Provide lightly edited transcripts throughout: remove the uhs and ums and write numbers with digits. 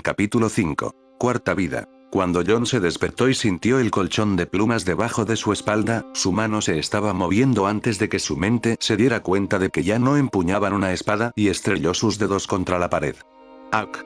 Capítulo 5. Cuarta vida. Cuando Jon se despertó y sintió el colchón de plumas debajo de su espalda, su mano se estaba moviendo antes de que su mente se diera cuenta de que ya no empuñaban una espada y estrelló sus dedos contra la pared. ¡Auk!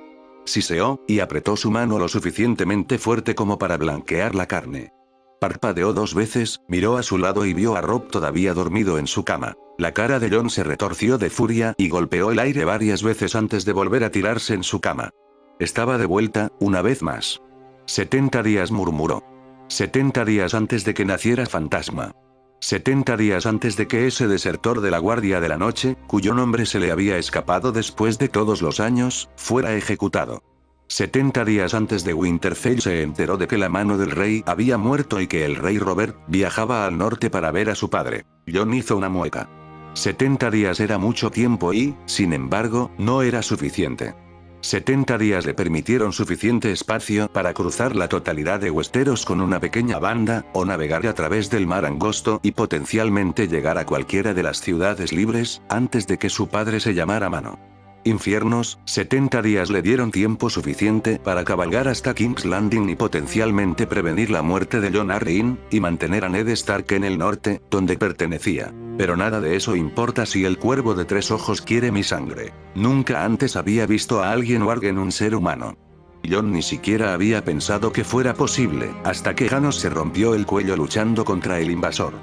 Siseó, y apretó su mano lo suficientemente fuerte como para blanquear la carne. Parpadeó 2 veces, miró a su lado y vio a Robb todavía dormido en su cama. La cara de Jon se retorció de furia y golpeó el aire varias veces antes de volver a tirarse en su cama. Estaba de vuelta, una vez más. 70 días, murmuró. 70 días antes de que naciera Fantasma. 70 días antes de que ese desertor de la Guardia de la Noche, cuyo nombre se le había escapado después de todos los años, fuera ejecutado. 70 días antes de Winterfell se enteró de que la mano del rey había muerto y que el rey Robert viajaba al norte para ver a su padre. Jon hizo una mueca. 70 días era mucho tiempo y, sin embargo, no era suficiente. 70 días le permitieron suficiente espacio para cruzar la totalidad de Westeros con una pequeña banda, o navegar a través del mar angosto y potencialmente llegar a cualquiera de las ciudades libres, antes de que su padre se llamara Mano. Infiernos, 70 días le dieron tiempo suficiente para cabalgar hasta King's Landing y potencialmente prevenir la muerte de Jon Arryn, y mantener a Ned Stark en el norte, donde pertenecía. Pero nada de eso importa si el cuervo de 3 ojos quiere mi sangre. Nunca antes había visto a alguien o alguien un ser humano. Jon ni siquiera había pensado que fuera posible, hasta que Janos se rompió el cuello luchando contra el invasor.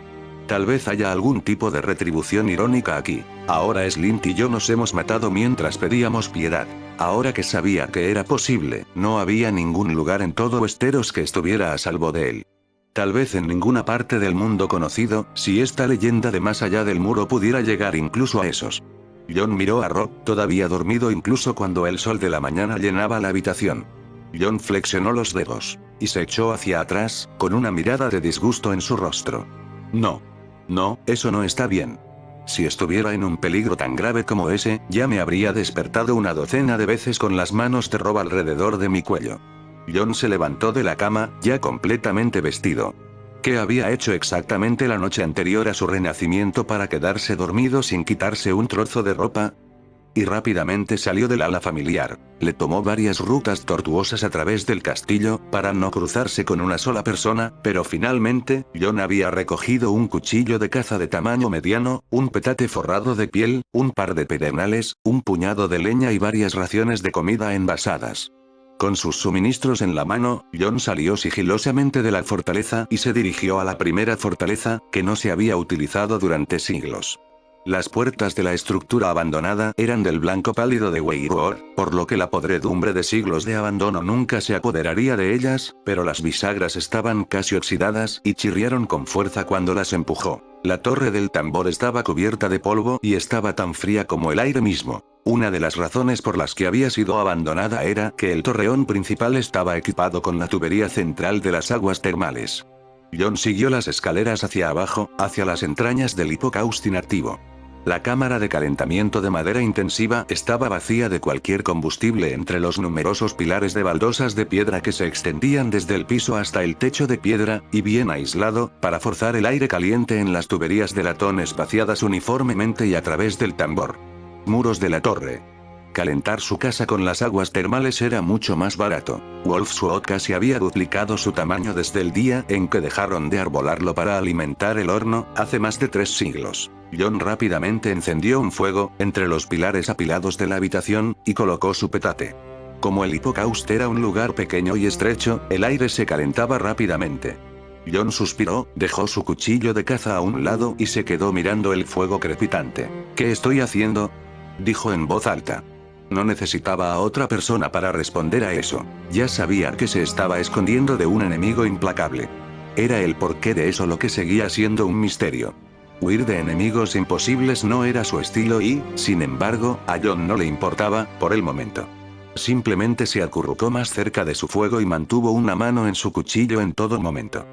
Tal vez haya algún tipo de retribución irónica aquí. Ahora Slint y yo nos hemos matado mientras pedíamos piedad. Ahora que sabía que era posible, no había ningún lugar en todo Westeros que estuviera a salvo de él. Tal vez en ninguna parte del mundo conocido, si esta leyenda de más allá del muro pudiera llegar incluso a esos. Jon miró a Robb, todavía dormido incluso cuando el sol de la mañana llenaba la habitación. Jon flexionó los dedos. Y se echó hacia atrás, con una mirada de disgusto en su rostro. No. No, eso no está bien. Si estuviera en un peligro tan grave como ese, ya me habría despertado una docena de veces con las manos de Robb alrededor de mi cuello. Jon se levantó de la cama, ya completamente vestido. ¿Qué había hecho exactamente la noche anterior a su renacimiento para quedarse dormido sin quitarse un trozo de ropa? Y rápidamente salió del ala familiar. Le tomó varias rutas tortuosas a través del castillo, para no cruzarse con una sola persona, pero finalmente, Jon había recogido un cuchillo de caza de tamaño mediano, un petate forrado de piel, un par de pedernales, un puñado de leña y varias raciones de comida envasadas. Con sus suministros en la mano, Jon salió sigilosamente de la fortaleza y se dirigió a la primera fortaleza, que no se había utilizado durante siglos. Las puertas de la estructura abandonada eran del blanco pálido de Weirwood, por lo que la podredumbre de siglos de abandono nunca se apoderaría de ellas, pero las bisagras estaban casi oxidadas y chirriaron con fuerza cuando las empujó. La torre del tambor estaba cubierta de polvo y estaba tan fría como el aire mismo. Una de las razones por las que había sido abandonada era que el torreón principal estaba equipado con la tubería central de las aguas termales. Jon siguió las escaleras hacia abajo, hacia las entrañas del hipocaustin activo. La cámara de calentamiento de madera intensiva estaba vacía de cualquier combustible entre los numerosos pilares de baldosas de piedra que se extendían desde el piso hasta el techo de piedra, y bien aislado, para forzar el aire caliente en las tuberías de latón espaciadas uniformemente y a través del tambor. Muros de la torre. Calentar su casa con las aguas termales era mucho más barato. Wolfswood casi había duplicado su tamaño desde el día en que dejaron de arbolarlo para alimentar el horno, hace más de 3 siglos. Jon rápidamente encendió un fuego, entre los pilares apilados de la habitación, y colocó su petate. Como el hipocaust era un lugar pequeño y estrecho, el aire se calentaba rápidamente. Jon suspiró, dejó su cuchillo de caza a un lado y se quedó mirando el fuego crepitante. ¿Qué estoy haciendo?, dijo en voz alta. No necesitaba a otra persona para responder a eso. Ya sabía que se estaba escondiendo de un enemigo implacable. Era el porqué de eso lo que seguía siendo un misterio. Huir de enemigos imposibles no era su estilo y, sin embargo, a Jon no le importaba, por el momento. Simplemente se acurrucó más cerca de su fuego y mantuvo una mano en su cuchillo en todo momento.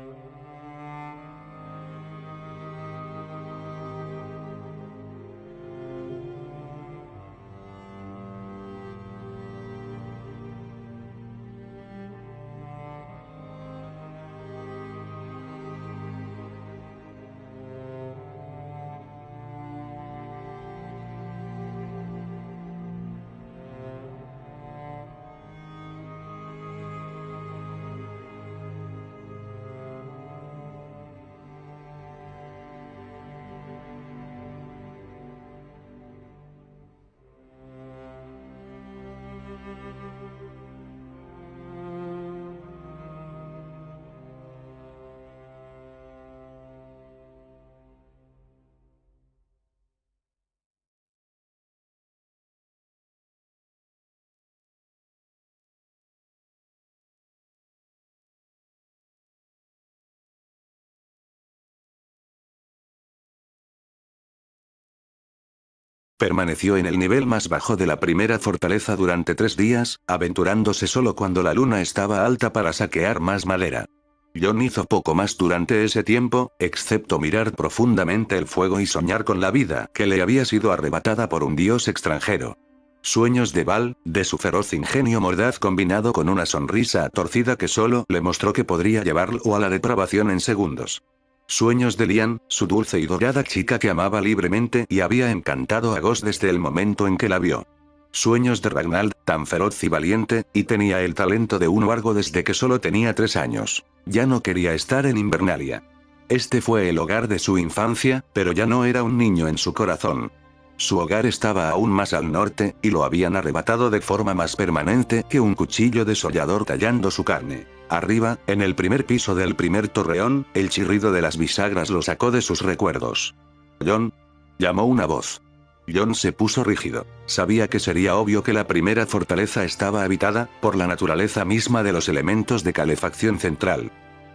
Permaneció en el nivel más bajo de la primera fortaleza durante 3 días, aventurándose solo cuando la luna estaba alta para saquear más madera. Jon hizo poco más durante ese tiempo, excepto mirar profundamente el fuego y soñar con la vida que le había sido arrebatada por un dios extranjero. Sueños de Val, de su feroz ingenio mordaz combinado con una sonrisa torcida que solo le mostró que podría llevarlo a la depravación en segundos. Sueños de Lian, su dulce y dorada chica que amaba libremente y había encantado a Ghost desde el momento en que la vio. Sueños de Ragnald, tan feroz y valiente, y tenía el talento de un wargo desde que solo tenía 3 años. Ya no quería estar en Invernalia. Este fue el hogar de su infancia, pero ya no era un niño en su corazón. Su hogar estaba aún más al norte, y lo habían arrebatado de forma más permanente que un cuchillo desollador tallando su carne. Arriba, en el primer piso del primer torreón, el chirrido de las bisagras lo sacó de sus recuerdos. «Jon», llamó una voz. Jon se puso rígido. Sabía que sería obvio que la primera fortaleza estaba habitada por la naturaleza misma de los elementos de calefacción central.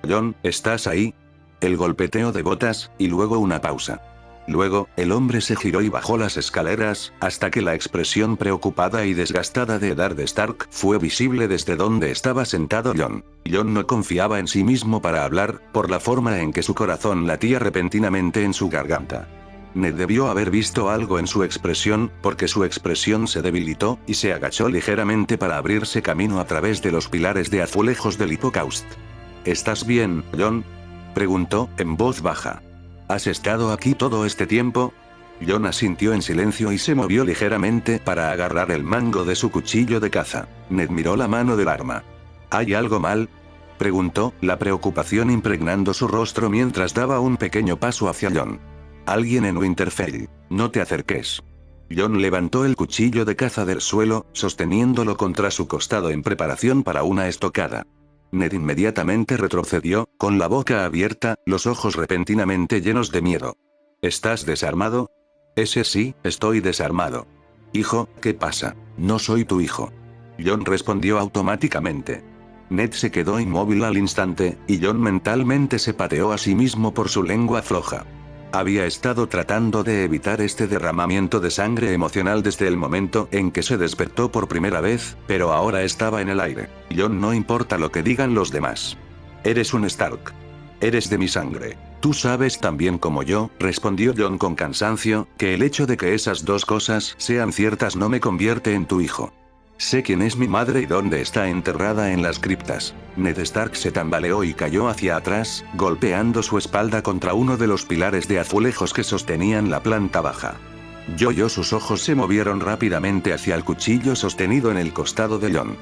«Jon, ¿estás ahí?». El golpeteo de botas, y luego una pausa. Luego, el hombre se giró y bajó las escaleras, hasta que la expresión preocupada y desgastada de Eddard Stark fue visible desde donde estaba sentado Jon. Jon no confiaba en sí mismo para hablar, por la forma en que su corazón latía repentinamente en su garganta. Ned debió haber visto algo en su expresión, porque su expresión se debilitó, y se agachó ligeramente para abrirse camino a través de los pilares de azulejos del hipocaust. «¿Estás bien, Jon?», preguntó, en voz baja. «¿Has estado aquí todo este tiempo?». Jon asintió en silencio y se movió ligeramente para agarrar el mango de su cuchillo de caza. Ned miró la mano del arma. «¿Hay algo mal?», preguntó, la preocupación impregnando su rostro mientras daba un pequeño paso hacia Jon. «Alguien en Winterfell. No te acerques». Jon levantó el cuchillo de caza del suelo, sosteniéndolo contra su costado en preparación para una estocada. Ned inmediatamente retrocedió, con la boca abierta, los ojos repentinamente llenos de miedo. «¿Estás desarmado?». «Ese sí, estoy desarmado». «Hijo, ¿qué pasa? No soy tu hijo». Jon respondió automáticamente. Ned se quedó inmóvil al instante, y Jon mentalmente se pateó a sí mismo por su lengua floja. Había estado tratando de evitar este derramamiento de sangre emocional desde el momento en que se despertó por primera vez, pero ahora estaba en el aire. «Jon, no importa lo que digan los demás. Eres un Stark. Eres de mi sangre. Tú sabes tan bien como yo», respondió Jon con cansancio, «que el hecho de que esas dos cosas sean ciertas no me convierte en tu hijo. Sé quién es mi madre y dónde está enterrada en las criptas». Ned Stark se tambaleó y cayó hacia atrás, golpeando su espalda contra uno de los pilares de azulejos que sostenían la planta baja. Sus ojos se movieron rápidamente hacia el cuchillo sostenido en el costado de Jon.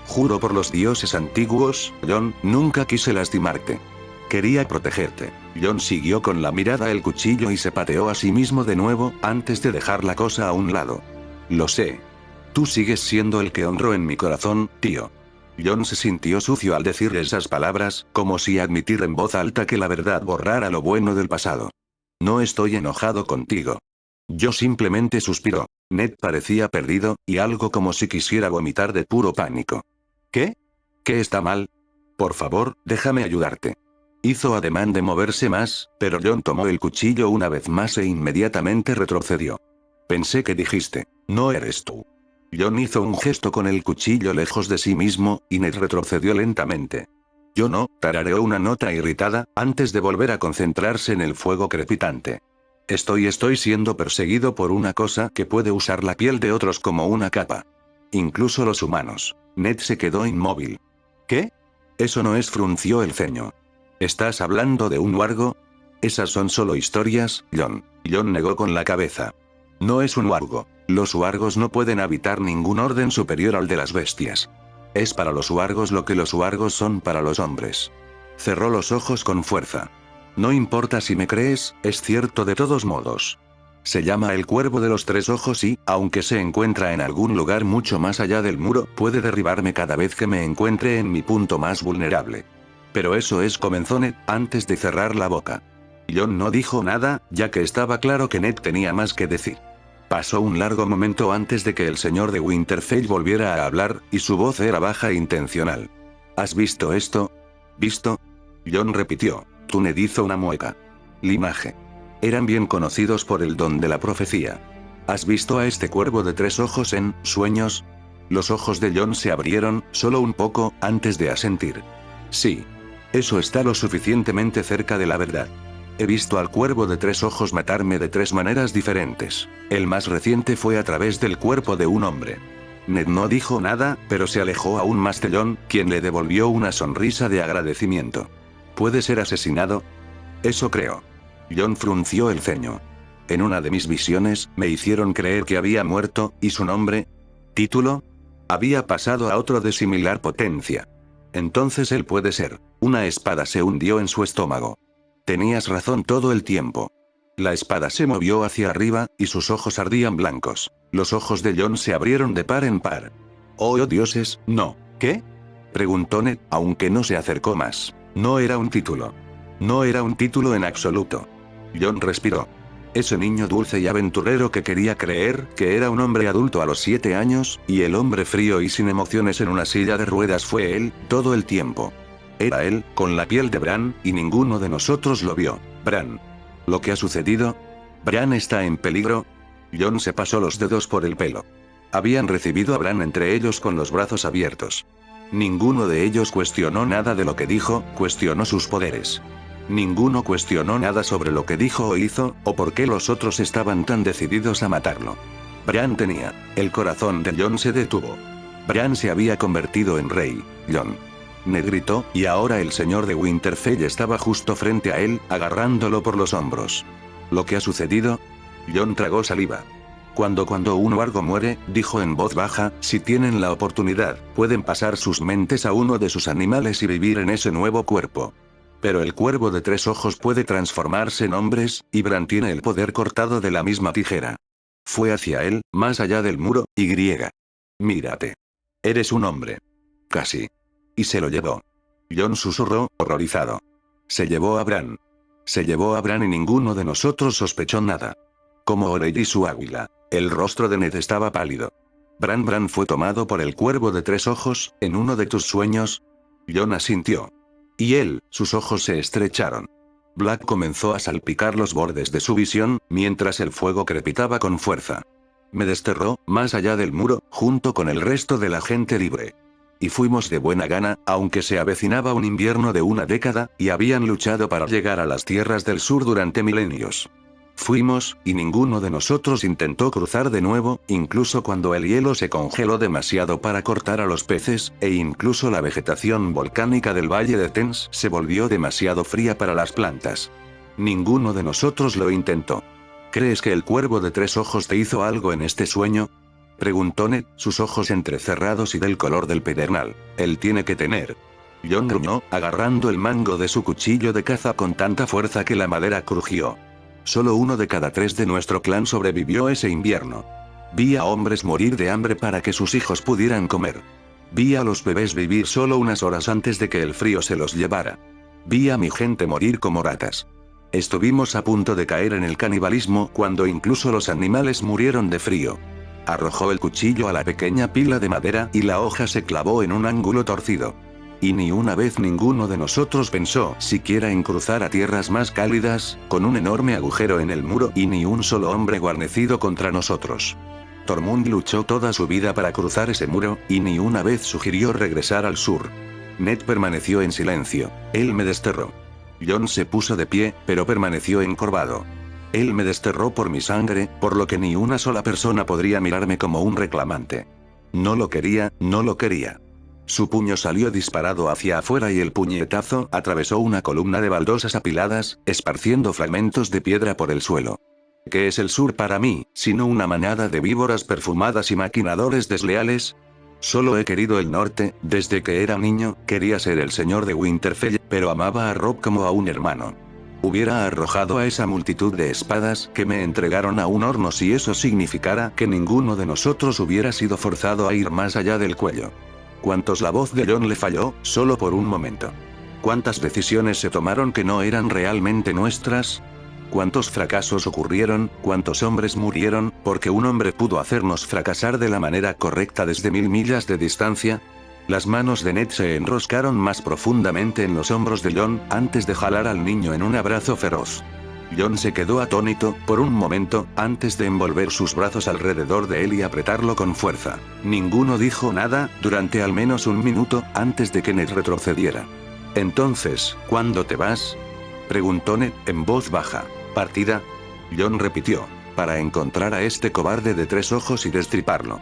«Juro por los dioses antiguos, Jon, nunca quise lastimarte. Quería protegerte». Jon siguió con la mirada el cuchillo y se pateó a sí mismo de nuevo, antes de dejar la cosa a un lado. «Lo sé. Tú sigues siendo el que honro en mi corazón, tío». Jon se sintió sucio al decir esas palabras, como si admitir en voz alta que la verdad borrara lo bueno del pasado. «No estoy enojado contigo». Yo simplemente suspiró. Ned parecía perdido, y algo como si quisiera vomitar de puro pánico. «¿Qué? ¿Qué está mal? Por favor, déjame ayudarte». Hizo ademán de moverse más, pero Jon tomó el cuchillo una vez más e inmediatamente retrocedió. «Pensé que dijiste, no eres tú». Jon hizo un gesto con el cuchillo lejos de sí mismo, y Ned retrocedió lentamente. «Yo no», tarareó una nota irritada, antes de volver a concentrarse en el fuego crepitante. Estoy siendo perseguido por una cosa que puede usar la piel de otros como una capa. Incluso los humanos». Ned se quedó inmóvil. «¿Qué? Eso no es», frunció el ceño. «¿Estás hablando de un wargo? Esas son solo historias, Jon». Jon negó con la cabeza. «No es un wargo. Los wargos no pueden habitar ningún orden superior al de las bestias. Es para los wargos lo que los wargos son para los hombres». Cerró los ojos con fuerza. «No importa si me crees, es cierto de todos modos. Se llama el Cuervo de los Tres Ojos y, aunque se encuentra en algún lugar mucho más allá del muro, puede derribarme cada vez que me encuentre en mi punto más vulnerable». «Pero eso es», comenzó Ned, antes de cerrar la boca. Jon no dijo nada, ya que estaba claro que Ned tenía más que decir. Pasó un largo momento antes de que el señor de Winterfell volviera a hablar, y su voz era baja e intencional. «¿Has visto esto?». «¿Visto?». Jon repitió. Ned hizo una mueca. Limaje. Eran bien conocidos por el don de la profecía. ¿Has visto a este cuervo de 3 ojos en sueños? Los ojos de John se abrieron, solo un poco, antes de asentir. Sí. Eso está lo suficientemente cerca de la verdad. He visto al cuervo de 3 ojos matarme de 3 maneras diferentes. El más reciente fue a través del cuerpo de un hombre. Ned no dijo nada, pero se alejó aún más de John, quien le devolvió una sonrisa de agradecimiento. ¿Puede ser asesinado? Eso creo. John frunció el ceño. En una de mis visiones, me hicieron creer que había muerto, y su nombre, título, había pasado a otro de similar potencia. Entonces él puede ser. Una espada se hundió en su estómago. Tenías razón todo el tiempo. La espada se movió hacia arriba, y sus ojos ardían blancos. Los ojos de John se abrieron de par en par. Oh dioses, no. ¿Qué? Preguntó Ned, aunque no se acercó más. No era un título. No era un título en absoluto. John respiró. Ese niño dulce y aventurero que quería creer que era un hombre adulto a los 7 años, y el hombre frío y sin emociones en una silla de ruedas fue él, todo el tiempo. Era él, con la piel de Bran, y ninguno de nosotros lo vio. Bran. ¿Lo que ha sucedido? ¿Bran está en peligro? John se pasó los dedos por el pelo. Habían recibido a Bran entre ellos con los brazos abiertos. Ninguno de ellos cuestionó nada de lo que dijo, cuestionó sus poderes. Ninguno cuestionó nada sobre lo que dijo o hizo, o por qué los otros estaban tan decididos a matarlo. Bran tenía. El corazón de John se detuvo. Bran se había convertido en rey. John. Ned gritó, y ahora el señor de Winterfell estaba justo frente a él, agarrándolo por los hombros. ¿Lo que ha sucedido? John tragó saliva. Cuando un wargo muere, dijo en voz baja, si tienen la oportunidad, pueden pasar sus mentes a uno de sus animales y vivir en ese nuevo cuerpo. Pero el cuervo de 3 ojos puede transformarse en hombres, y Bran tiene el poder cortado de la misma tijera. Fue hacia él, más allá del muro, y griega. Mírate. Eres un hombre. Casi. Y se lo llevó. John susurró, horrorizado. Se llevó a Bran. Se llevó a Bran y ninguno de nosotros sospechó nada. Como Orey y su águila. El rostro de Ned estaba pálido. Bran fue tomado por el cuervo de 3 ojos, en uno de tus sueños. John asintió. Y él, sus ojos se estrecharon. Black comenzó a salpicar los bordes de su visión, mientras el fuego crepitaba con fuerza. Me desterró, más allá del muro, junto con el resto de la gente libre. Y fuimos de buena gana, aunque se avecinaba un invierno de una década, y habían luchado para llegar a las tierras del sur durante milenios. Fuimos, y ninguno de nosotros intentó cruzar de nuevo, incluso cuando el hielo se congeló demasiado para cortar a los peces, e incluso la vegetación volcánica del valle de Tens se volvió demasiado fría para las plantas. Ninguno de nosotros lo intentó. ¿Crees que el cuervo de 3 ojos te hizo algo en este sueño? Preguntó Ned, sus ojos entrecerrados y del color del pedernal. Él tiene que tener. John gruñó, agarrando el mango de su cuchillo de caza con tanta fuerza que la madera crujió. Solo 1 de cada 3 de nuestro clan sobrevivió ese invierno. Vi a hombres morir de hambre para que sus hijos pudieran comer. Vi a los bebés vivir solo unas horas antes de que el frío se los llevara. Vi a mi gente morir como ratas. Estuvimos a punto de caer en el canibalismo cuando incluso los animales murieron de frío. Arrojó el cuchillo a la pequeña pila de madera y la hoja se clavó en un ángulo torcido. Y ni una vez ninguno de nosotros pensó siquiera en cruzar a tierras más cálidas, con un enorme agujero en el muro y ni un solo hombre guarnecido contra nosotros. Tormund luchó toda su vida para cruzar ese muro, y ni una vez sugirió regresar al sur. Ned permaneció en silencio. Él me desterró. John se puso de pie, pero permaneció encorvado. Él me desterró por mi sangre, por lo que ni una sola persona podría mirarme como un reclamante. No lo quería, no lo quería. Su puño salió disparado hacia afuera y el puñetazo atravesó una columna de baldosas apiladas, esparciendo fragmentos de piedra por el suelo. ¿Qué es el sur para mí, sino una manada de víboras perfumadas y maquinadores desleales? Solo he querido el norte, desde que era niño, quería ser el señor de Winterfell, pero amaba a Robb como a un hermano. Hubiera arrojado a esa multitud de espadas que me entregaron a un horno si eso significara que ninguno de nosotros hubiera sido forzado a ir más allá del cuello. ¿Cuántos la voz de John le falló, solo por un momento? ¿Cuántas decisiones se tomaron que no eran realmente nuestras? ¿Cuántos fracasos ocurrieron, cuántos hombres murieron, porque un hombre pudo hacernos fracasar de la manera correcta desde 1000 millas de distancia? Las manos de Ned se enroscaron más profundamente en los hombros de John, antes de jalar al niño en un abrazo feroz. Jon se quedó atónito por un momento, antes de envolver sus brazos alrededor de él y apretarlo con fuerza. Ninguno dijo nada, durante al menos un minuto, antes de que Ned retrocediera. Entonces, ¿cuándo te vas?, preguntó Ned, en voz baja. ¿Partida? Jon repitió. Para encontrar a este cobarde de 3 ojos y destriparlo.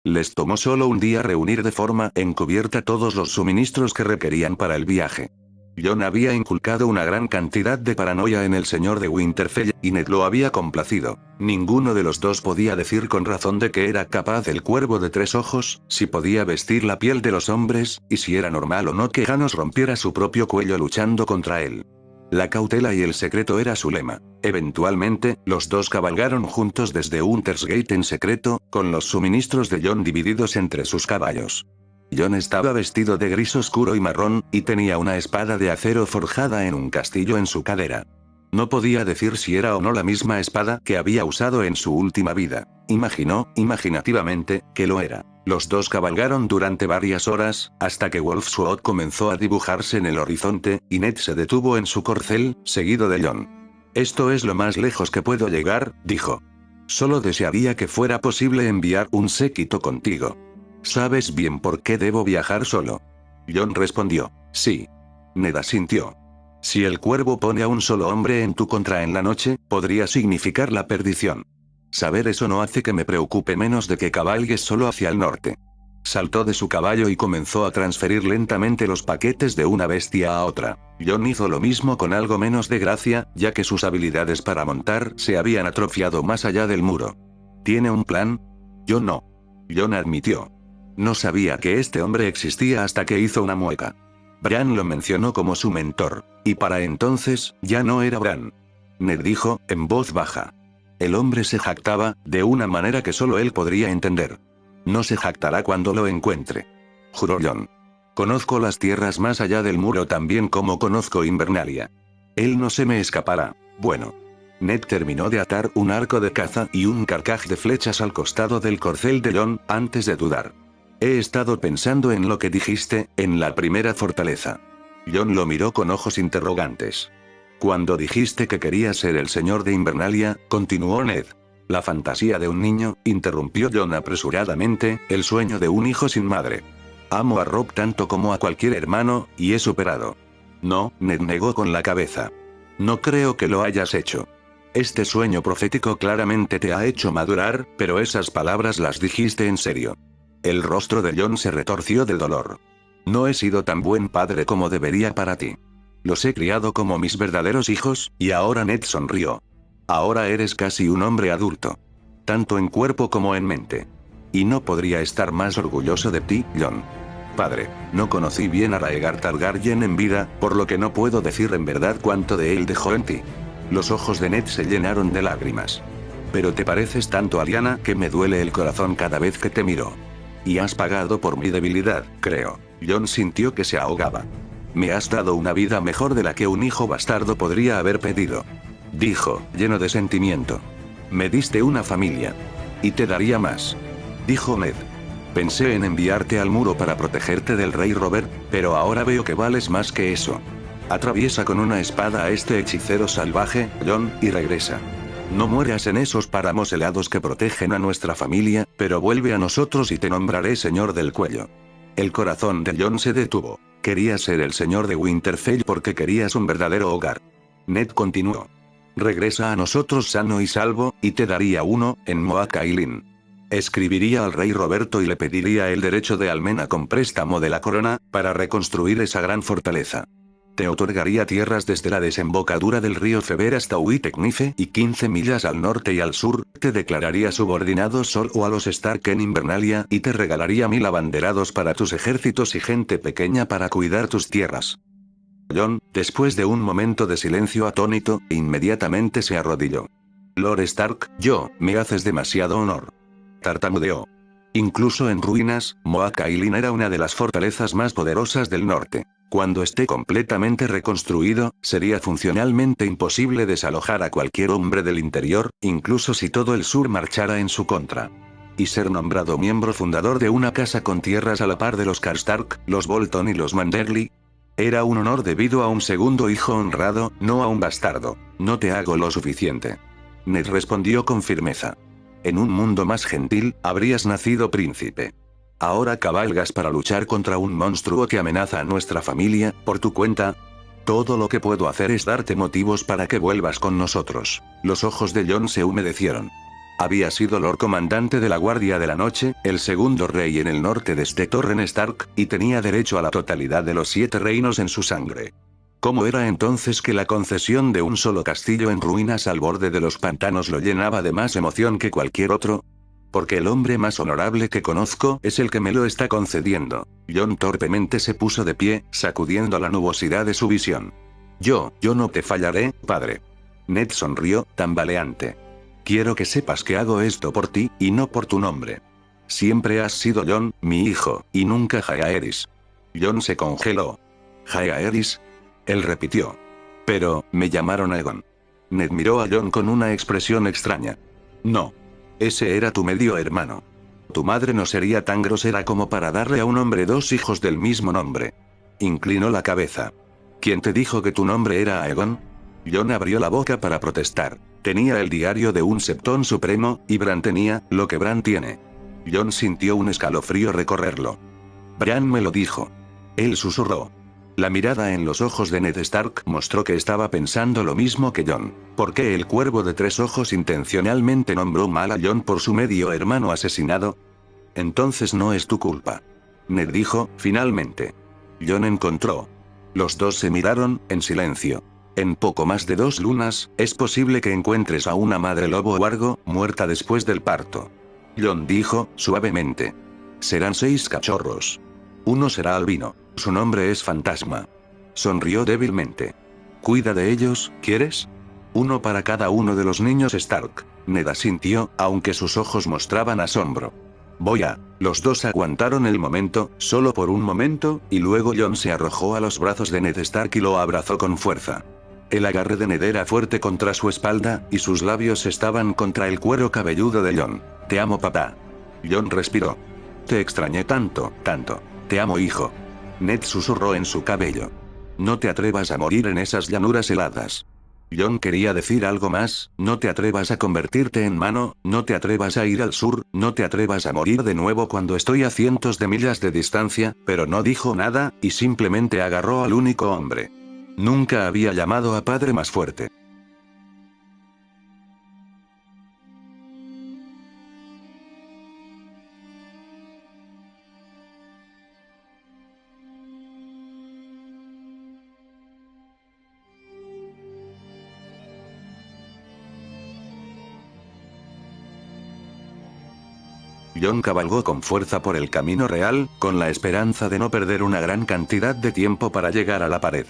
Les tomó solo un día reunir de forma encubierta todos los suministros que requerían para el viaje. Jon había inculcado una gran cantidad de paranoia en el señor de Winterfell, y Ned lo había complacido. Ninguno de los dos podía decir con razón de que era capaz el cuervo de 3 ojos, si podía vestir la piel de los hombres, y si era normal o no que Janos rompiera su propio cuello luchando contra él. La cautela y el secreto era su lema. Eventualmente, los dos cabalgaron juntos desde Hunter's Gate en secreto, con los suministros de Jon divididos entre sus caballos. Jon estaba vestido de gris oscuro y marrón, y tenía una espada de acero forjada en un castillo en su cadera. No podía decir si era o no la misma espada que había usado en su última vida. Imaginó, imaginativamente, que lo era. Los dos cabalgaron durante varias horas, hasta que Wolfsword comenzó a dibujarse en el horizonte, y Ned se detuvo en su corcel, seguido de Jon. «Esto es lo más lejos que puedo llegar», dijo. «Solo desearía que fuera posible enviar un séquito contigo. ¿Sabes bien por qué debo viajar solo?». Jon respondió. «Sí». Ned asintió. «Si el cuervo pone a un solo hombre en tu contra en la noche, podría significar la perdición. Saber eso no hace que me preocupe menos de que cabalgues solo hacia el norte». Saltó de su caballo y comenzó a transferir lentamente los paquetes de una bestia a otra. Jon hizo lo mismo con algo menos de gracia, ya que sus habilidades para montar se habían atrofiado más allá del muro. ¿Tiene un plan? Yo no. Jon admitió. No sabía que este hombre existía hasta que hizo una mueca. Bran lo mencionó como su mentor, y para entonces, ya no era Bran. Ned dijo, en voz baja. El hombre se jactaba, de una manera que solo él podría entender. No se jactará cuando lo encuentre. Juró Jon. Conozco las tierras más allá del muro tan bien como conozco Invernalia. Él no se me escapará. Bueno. Ned terminó de atar un arco de caza y un carcaj de flechas al costado del corcel de Jon, antes de dudar. He estado pensando en lo que dijiste, en la primera fortaleza. Jon lo miró con ojos interrogantes. Cuando dijiste que querías ser el señor de Invernalia, continuó Ned. La fantasía de un niño, interrumpió Jon apresuradamente, el sueño de un hijo sin madre. Amo a Robb tanto como a cualquier hermano, y he superado. No, Ned negó con la cabeza. No creo que lo hayas hecho. Este sueño profético claramente te ha hecho madurar, pero esas palabras las dijiste en serio. El rostro de Jon se retorció de dolor. No he sido tan buen padre como debería para ti. Los he criado como mis verdaderos hijos, y ahora Ned sonrió. Ahora eres casi un hombre adulto. Tanto en cuerpo como en mente. Y no podría estar más orgulloso de ti, Jon. Padre, no conocí bien a Raegar Targaryen en vida, por lo que no puedo decir en verdad cuánto de él dejó en ti. Los ojos de Ned se llenaron de lágrimas. Pero te pareces tanto a Lyanna que me duele el corazón cada vez que te miro. Y has pagado por mi debilidad, creo. Jon sintió que se ahogaba. Me has dado una vida mejor de la que un hijo bastardo podría haber pedido. Dijo, lleno de sentimiento. Me diste una familia. Y te daría más. Dijo Ned. Pensé en enviarte al muro para protegerte del rey Robert, pero ahora veo que vales más que eso. Atraviesa con una espada a este hechicero salvaje, Jon, y regresa. No mueras en esos páramos helados que protegen a nuestra familia, pero vuelve a nosotros y te nombraré señor del cuello. El corazón de Jon se detuvo. Querías ser el señor de Winterfell porque querías un verdadero hogar. Ned continuó. Regresa a nosotros sano y salvo, y te daría uno, en Moat Cailin. Escribiría al rey Roberto y le pediría el derecho de almena con préstamo de la corona, para reconstruir esa gran fortaleza. Te otorgaría tierras desde la desembocadura del río Feber hasta Uiteknife y 15 millas al norte y al sur, te declararía subordinado solo a los Stark en Invernalia y te regalaría 1000 abanderados para tus ejércitos y gente pequeña para cuidar tus tierras. Jon, después de un momento de silencio atónito, inmediatamente se arrodilló. Lord Stark, me haces demasiado honor. Tartamudeó. Incluso en ruinas, Moat Cailin era una de las fortalezas más poderosas del norte. Cuando esté completamente reconstruido, sería funcionalmente imposible desalojar a cualquier hombre del interior, incluso si todo el sur marchara en su contra. Y ser nombrado miembro fundador de una casa con tierras a la par de los Karstark, los Bolton y los Manderly. Era un honor debido a un segundo hijo honrado, no a un bastardo. No te hago lo suficiente. Ned respondió con firmeza. En un mundo más gentil, habrías nacido príncipe. Ahora cabalgas para luchar contra un monstruo que amenaza a nuestra familia, por tu cuenta. Todo lo que puedo hacer es darte motivos para que vuelvas con nosotros. Los ojos de Jon se humedecieron. Había sido Lord Comandante de la Guardia de la Noche, el segundo rey en el norte desde Torren Stark, y tenía derecho a la totalidad de los 7 reinos en su sangre. ¿Cómo era entonces que la concesión de un solo castillo en ruinas al borde de los pantanos lo llenaba de más emoción que cualquier otro? Porque el hombre más honorable que conozco es el que me lo está concediendo. Jon torpemente se puso de pie, sacudiendo la nubosidad de su visión. Yo no te fallaré, padre. Ned sonrió, tambaleante. Quiero que sepas que hago esto por ti, y no por tu nombre. Siempre has sido Jon, mi hijo, y nunca Jaehaerys. Jon se congeló. ¿Jaehaerys? Él repitió. Pero, me llamaron Aegon. Ned miró a Jon con una expresión extraña. No. Ese era tu medio hermano. Tu madre no sería tan grosera como para darle a un hombre 2 hijos del mismo nombre. Inclinó la cabeza. ¿Quién te dijo que tu nombre era Aegon? Jon abrió la boca para protestar. Tenía el diario de un Septón Supremo, y Bran tenía lo que Bran tiene. Jon sintió un escalofrío recorrerlo. Bran me lo dijo. Él susurró. La mirada en los ojos de Ned Stark mostró que estaba pensando lo mismo que Jon. ¿Por qué el cuervo de 3 ojos intencionalmente nombró mal a Jon por su medio hermano asesinado? Entonces no es tu culpa. Ned dijo, finalmente. Jon encontró. Los dos se miraron, en silencio. En poco más de 2 lunas, es posible que encuentres a una madre lobo huargo, muerta después del parto. Jon dijo, suavemente. Serán 6 cachorros. Uno será albino. Su nombre es Fantasma. Sonrió débilmente. Cuida de ellos, ¿quieres? Uno para cada uno de los niños Stark. Ned asintió, aunque sus ojos mostraban asombro. Voy a. Los dos aguantaron el momento, solo por un momento, y luego Jon se arrojó a los brazos de Ned Stark y lo abrazó con fuerza. El agarre de Ned era fuerte contra su espalda, y sus labios estaban contra el cuero cabelludo de Jon. Te amo, papá. Jon respiró. Te extrañé tanto, tanto. Te amo, hijo. Ned susurró en su cabello. No te atrevas a morir en esas llanuras heladas. Jon quería decir algo más, no te atrevas a convertirte en mano, no te atrevas a ir al sur, no te atrevas a morir de nuevo cuando estoy a cientos de millas de distancia, pero no dijo nada, y simplemente agarró al único hombre. Nunca había llamado a padre más fuerte. Jon cabalgó con fuerza por el camino real, con la esperanza de no perder una gran cantidad de tiempo para llegar a la pared.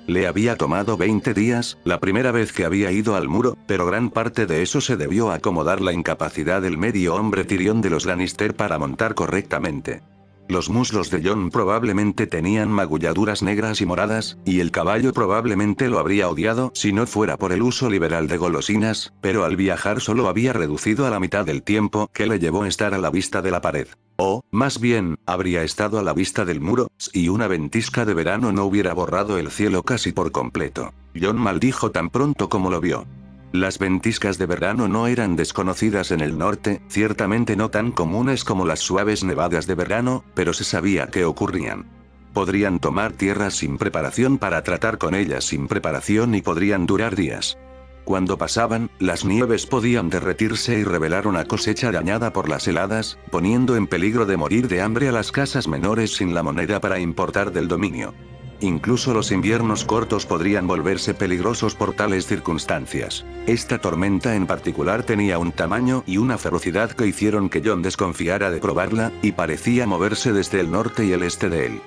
Le había tomado 20 días, la primera vez que había ido al muro, pero gran parte de eso se debió a acomodar la incapacidad del medio hombre Tyrion de los Lannister para montar correctamente. Los muslos de Jon probablemente tenían magulladuras negras y moradas, y el caballo probablemente lo habría odiado si no fuera por el uso liberal de golosinas, pero al viajar solo había reducido a la mitad del tiempo que le llevó estar a la vista de la pared. O, más bien, habría estado a la vista del muro, y una ventisca de verano no hubiera borrado el cielo casi por completo. Jon maldijo tan pronto como lo vio. Las ventiscas de verano no eran desconocidas en el norte, ciertamente no tan comunes como las suaves nevadas de verano, pero se sabía que ocurrían. Podrían tomar tierras sin preparación para tratar con ellas sin preparación y podrían durar días. Cuando pasaban, las nieves podían derretirse y revelar una cosecha dañada por las heladas, poniendo en peligro de morir de hambre a las casas menores sin la moneda para importar del dominio. Incluso los inviernos cortos podrían volverse peligrosos por tales circunstancias. Esta tormenta en particular tenía un tamaño y una ferocidad que hicieron que Jon desconfiara de probarla, y parecía moverse desde el norte y el este de él.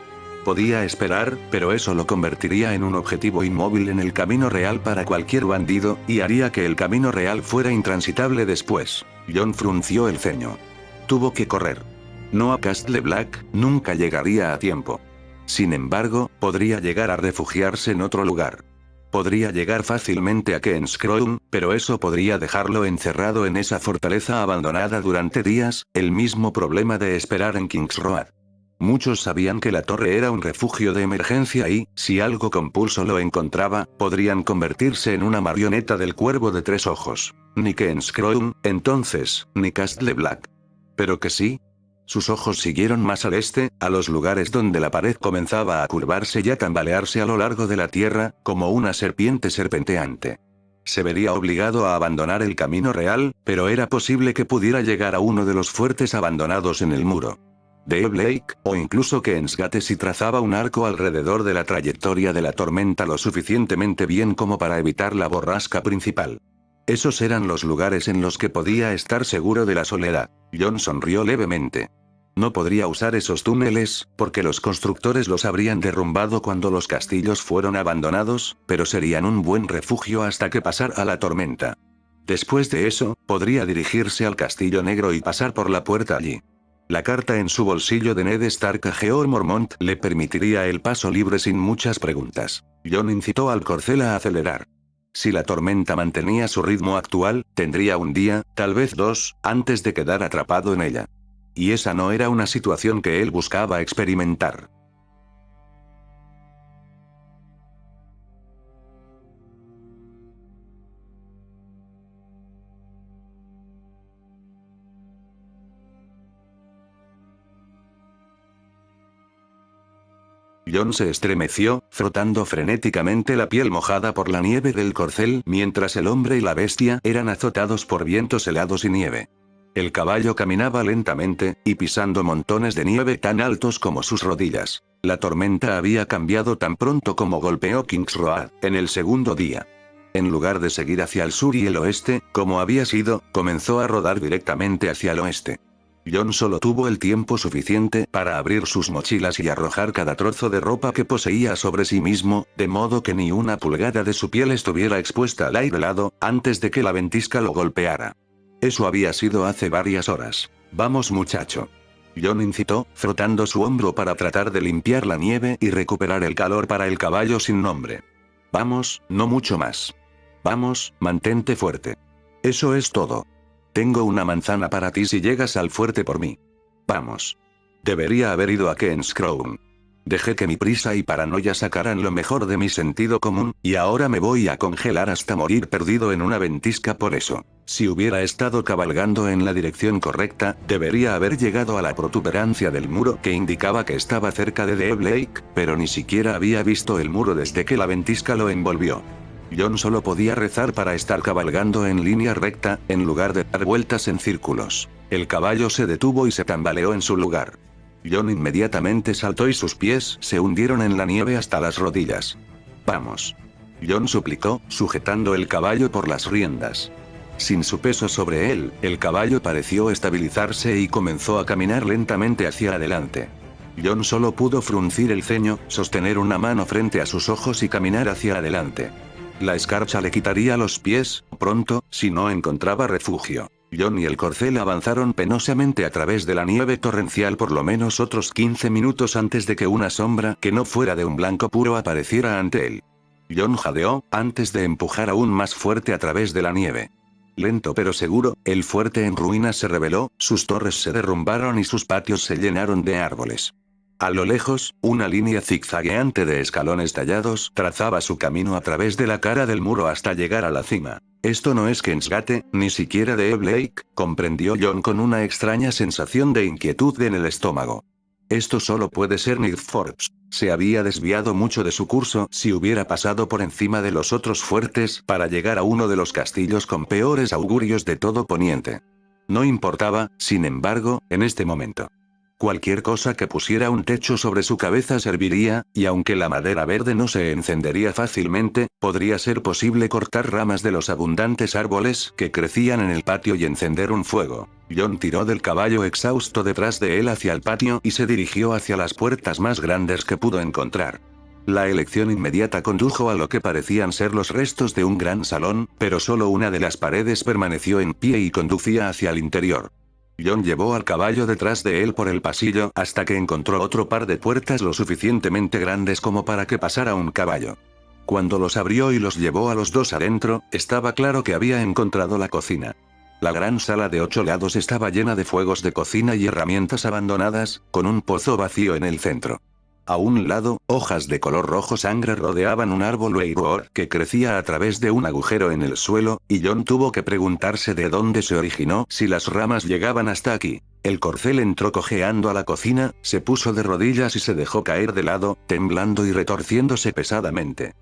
Podía esperar, pero eso lo convertiría en un objetivo inmóvil en el camino real para cualquier bandido, y haría que el camino real fuera intransitable después. Jon frunció el ceño. Tuvo que correr. No a Castle Black, nunca llegaría a tiempo. Sin embargo, podría llegar a refugiarse en otro lugar. Podría llegar fácilmente a King's Crown, pero eso podría dejarlo encerrado en esa fortaleza abandonada durante días, el mismo problema de esperar en King's Road. Muchos sabían que la torre era un refugio de emergencia y, si algo con pulso lo encontraba, podrían convertirse en una marioneta del Cuervo de Tres Ojos. Ni King's Crown, entonces, ni Castle Black. ¿Pero que sí? Sus ojos siguieron más al este, a los lugares donde la pared comenzaba a curvarse y a tambalearse a lo largo de la tierra, como una serpiente serpenteante. Se vería obligado a abandonar el camino real, pero era posible que pudiera llegar a uno de los fuertes abandonados en el muro. Deep Lake, o incluso Kingsgate si trazaba un arco alrededor de la trayectoria de la tormenta lo suficientemente bien como para evitar la borrasca principal. Esos eran los lugares en los que podía estar seguro de la soledad. Jon sonrió levemente. No podría usar esos túneles, porque los constructores los habrían derrumbado cuando los castillos fueron abandonados, pero serían un buen refugio hasta que pasara la tormenta. Después de eso, podría dirigirse al Castillo Negro y pasar por la puerta allí. La carta en su bolsillo de Ned Stark a Jeor Mormont le permitiría el paso libre sin muchas preguntas. Jon incitó al corcel a acelerar. Si la tormenta mantenía su ritmo actual, tendría un día, tal vez dos, antes de quedar atrapado en ella. Y esa no era una situación que él buscaba experimentar. Jon se estremeció, frotando frenéticamente la piel mojada por la nieve del corcel mientras el hombre y la bestia eran azotados por vientos helados y nieve. El caballo caminaba lentamente, y pisando montones de nieve tan altos como sus rodillas. La tormenta había cambiado tan pronto como golpeó King's Road, en el segundo día. En lugar de seguir hacia el sur y el oeste, como había sido, comenzó a rodar directamente hacia el oeste. Jon solo tuvo el tiempo suficiente para abrir sus mochilas y arrojar cada trozo de ropa que poseía sobre sí mismo, de modo que ni una pulgada de su piel estuviera expuesta al aire helado, antes de que la ventisca lo golpeara. Eso había sido hace varias horas. «Vamos muchacho». Jon incitó, frotando su hombro para tratar de limpiar la nieve y recuperar el calor para el caballo sin nombre. «Vamos, no mucho más. Vamos, mantente fuerte. Eso es todo. Tengo una manzana para ti si llegas al fuerte por mí. Vamos». Debería haber ido a King's Crown. Dejé que mi prisa y paranoia sacaran lo mejor de mi sentido común, y ahora me voy a congelar hasta morir perdido en una ventisca por eso. Si hubiera estado cabalgando en la dirección correcta, debería haber llegado a la protuberancia del muro que indicaba que estaba cerca de Deep Lake, pero ni siquiera había visto el muro desde que la ventisca lo envolvió. Jon solo podía rezar para estar cabalgando en línea recta, en lugar de dar vueltas en círculos. El caballo se detuvo y se tambaleó en su lugar. Jon inmediatamente saltó y sus pies se hundieron en la nieve hasta las rodillas. «Vamos». Jon suplicó, sujetando el caballo por las riendas. Sin su peso sobre él, el caballo pareció estabilizarse y comenzó a caminar lentamente hacia adelante. Jon solo pudo fruncir el ceño, sostener una mano frente a sus ojos y caminar hacia adelante. La escarcha le quitaría los pies, pronto, si no encontraba refugio. Jon y el corcel avanzaron penosamente a través de la nieve torrencial por lo menos otros 15 minutos antes de que una sombra que no fuera de un blanco puro apareciera ante él. Jon jadeó, antes de empujar aún más fuerte a través de la nieve. Lento pero seguro, el fuerte en ruinas se reveló, sus torres se derrumbaron y sus patios se llenaron de árboles. A lo lejos, una línea zigzagueante de escalones tallados trazaba su camino a través de la cara del muro hasta llegar a la cima. Esto no es Kingsgate, ni siquiera Deep Lake, comprendió Jon con una extraña sensación de inquietud en el estómago. Esto solo puede ser Nightforks. Se había desviado mucho de su curso si hubiera pasado por encima de los otros fuertes para llegar a uno de los castillos con peores augurios de todo Poniente. No importaba, sin embargo, en este momento. Cualquier cosa que pusiera un techo sobre su cabeza serviría, y aunque la madera verde no se encendería fácilmente, podría ser posible cortar ramas de los abundantes árboles que crecían en el patio y encender un fuego. Jon tiró del caballo exhausto detrás de él hacia el patio y se dirigió hacia las puertas más grandes que pudo encontrar. La elección inmediata condujo a lo que parecían ser los restos de un gran salón, pero solo una de las paredes permaneció en pie y conducía hacia el interior. John llevó al caballo detrás de él por el pasillo hasta que encontró otro par de puertas lo suficientemente grandes como para que pasara un caballo. Cuando los abrió y los llevó a los dos adentro, estaba claro que había encontrado la cocina. La gran sala de 8 lados estaba llena de fuegos de cocina y herramientas abandonadas, con un pozo vacío en el centro. A un lado, hojas de color rojo sangre rodeaban un árbol Weirwood que crecía a través de un agujero en el suelo, y John tuvo que preguntarse de dónde se originó si las ramas llegaban hasta aquí. El corcel entró cojeando a la cocina, se puso de rodillas y se dejó caer de lado, temblando y retorciéndose pesadamente.